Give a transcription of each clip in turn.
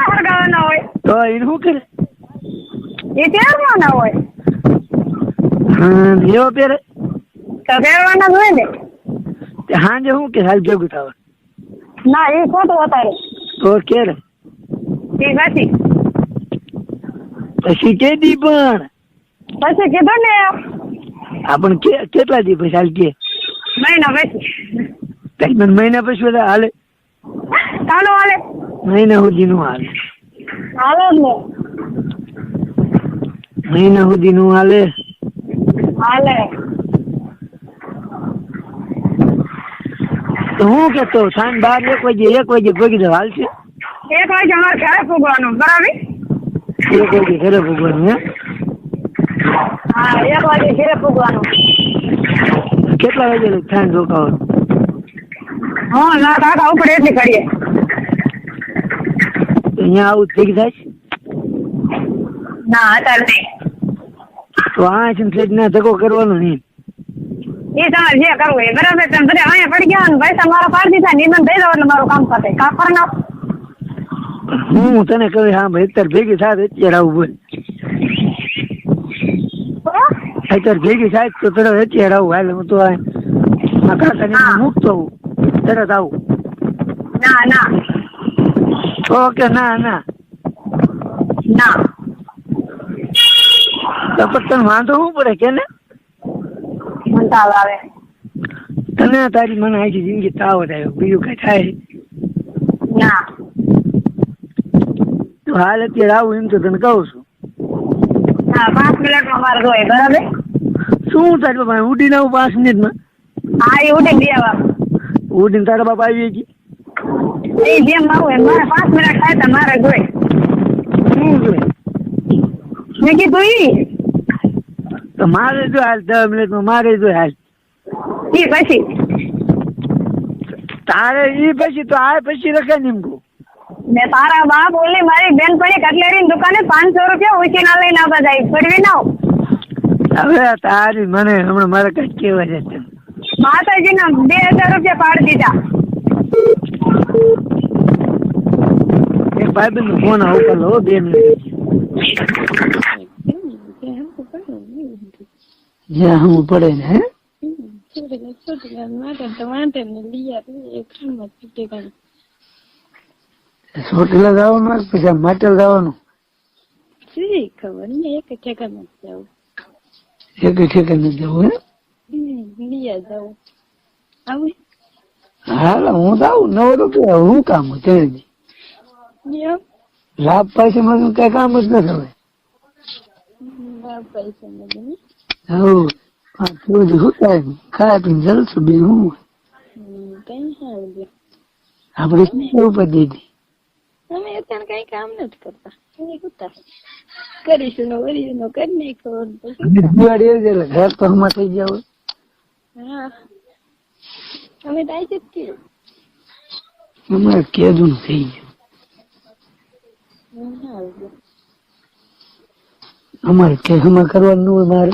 હળગાવાના હોય તો એને શું કરે? એ પહેરવાના હોય. હા એવો પહેરે તો પહેરવાના જ હોય ને. સાંજે શું કે હાલ ભેગું થવા? ના એ ખોટું અત્યારે. તો ક્યારે? એ પછી પછી કે દી પણ પછી કીધું ને આપણ કેટલા દી પછી હાલ કે મહિના પછી. મહિના પછી બધા હાલે? ચાલો હાલે. મહિના સુધી નું હાલે. હાલે જ ને. મહિના સુધી નું હાલે. હાલે. તો હું કેતો સાંજ 12 1 વાગે ભેગી જવા હાલશે? 1 વાગે અમારે ઘરે પૂગવાનું બરાબર. 1 વાગે ઘરે પૂગવાનું? હે હા 1 વાગે ઘરે પૂગવાનું. કેટલા વાગે સાંજ રોકાવાનું? હા ના કાકા ઉપર એટલી કરીએ. અહીંયા આવું ભેગી થાય? ના અત્યારે નહીં. તો આ છે ના ધક્કો કરવાનો નહીં. એ તમારે જે કરવું એ બરાબર. તમે બધા અહીંયા પડી ગયા ને પૈસા મારા પાડી દીધા નિબંધ દઈ દો એટલે મારું કામ પતે. કામ કરી નાખો. હું તને કહું હા ભાઈ અત્યારે ભેગી થાય અત્યારે આવું બોલ. અત્યારે ભેગી થાય તો તરત અત્યારે આવું હાલે. હું તો કાકાને મૂકતો આવું તરત આવું. ના ના ઓકે ના ના ના તો પણ તને વાંધો શું પડે કે ને? મંતાવ આવે તને તારી મને આખી જિંદગી તાવ જ આવ્યો, બીજું કઈ થાય? ના તો હાલ અત્યારે આવું એમ તો તને કહું છું. હા 5 મિનિટમાં મારે જોઈએ બરાબર. શું તારી બાપા ઉડીને આવું 5 મિનિટમાં? હા એ ઉડીને બે વાર ઉડીને તારા બાપા આવી ગઈ? એ જેમ આવું એમ મારે 5 મિનિટ થાય તો મારે જોઈએ. શું જોઈએ? મેં કીધું ઈ તો મારે જો હાલ 10 મિનિટમાં મારે જો હાલ. એ પછી તારે ઈ પછી તો આ પછી રખે નીમકું. ને તારા બાપ ઓલી મારી બેનપણી કટલેરી દુકાને 500 રૂપિયા ઉછીના લઈને આવવા જાય ફરવી ના હવે તારી મને હમણાં મારે કઈ કેવા છે માતાજીના 2000 રૂપિયા પાડી દીધા. એક ભાઈબંધ નો ફોન આવો લો 2 મિનિટ. જ્યાં હું પડે ને હે ચોટીલા જવાનું પછી માટેલ જવાનું? ખબર ને એક ઠેકાણ નથી જવું. એક ઠેકાણ નથી જવું? હાલ હું જાઉં 9 રૂપિયા હું કામ ત્યાં લાભ પાસે મને કઈ કામ જ ન થવે. ખાયા પીને જલશું બે હું આપડે શું ઉપર દીધી અમે અત્યારે કઈ કામ નથી કરતા. કરીશું કરી નાખો. દિવાળી ઘર તો હમણાં થઈ ગયા હા અમે તો આવી જ અમારે કેદું થઈ ગયું. અમારે કે કરવાનું હોય મારે.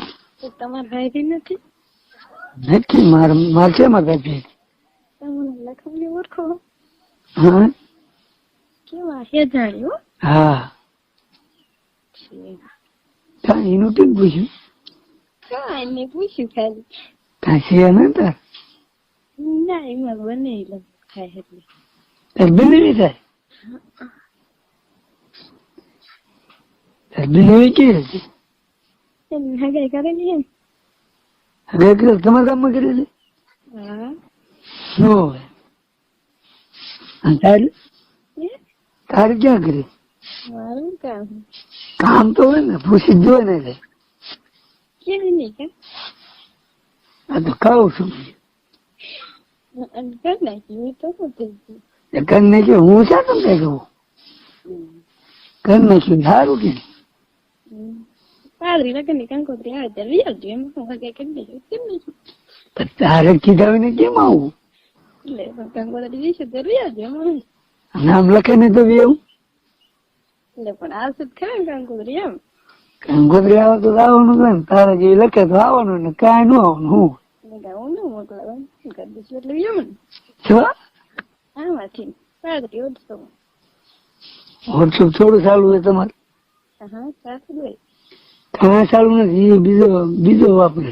તમારા ભાઈ નથી? નથી મારે છે મારા ભાઈ. તમને લખવાની ઓળખો? હા કેવા હે જાણ્યું? હા એનું કેમ પૂછ્યું? કાંઈ પૂછ્યું ખાલી. કાંઈ છે ને તાર? ના એમાં બને ખાય એટલે બનાવી થાય. બનાવી કેવી હતી? હગાઈ કરેલી એમ. હગાઈ તમારા ગામમાં કરેલી? હા શું હોય? તારે તારે ક્યાં કરી? મારું કામ કામ તો હોય ને પૂછી જ જોઈ ને. કેવી નહીં કે આ તો ખાઉં છું. કર નાખ્યું તો શું થઈ ગયું? કર નાખ્યું હું શા કેમ કઈ કહું? કર નાખ્યું સારું કે પાદરી લગન કંકોત્રી આવે ત્યારે આવજો એમ હું કઈ કરી દેજો. કેમ નહીં તારે કીધાવીને કેમ આવું? એટલે કંકોત્રી દઈશું ત્યારે આવજો એમ. નામ લખે ને તો એવું એટલે પણ આવશે ખરા કંકોત્રી એમ. કંકોત્રી આવે તો આવવાનું ને તારે જે લખે તો આવવાનું ને કાંઈ ન આવવાનું. હું હું ન મોકલાવાનું કરી દઈશું એટલે એમ ને શું આમાંથી પાદરી ઓછો વોટ્સઅપ થોડું ચાલુ હોય તમારે? હા ચાલતું હોય. હા ચાલુ નથી, બીજો વાપરે.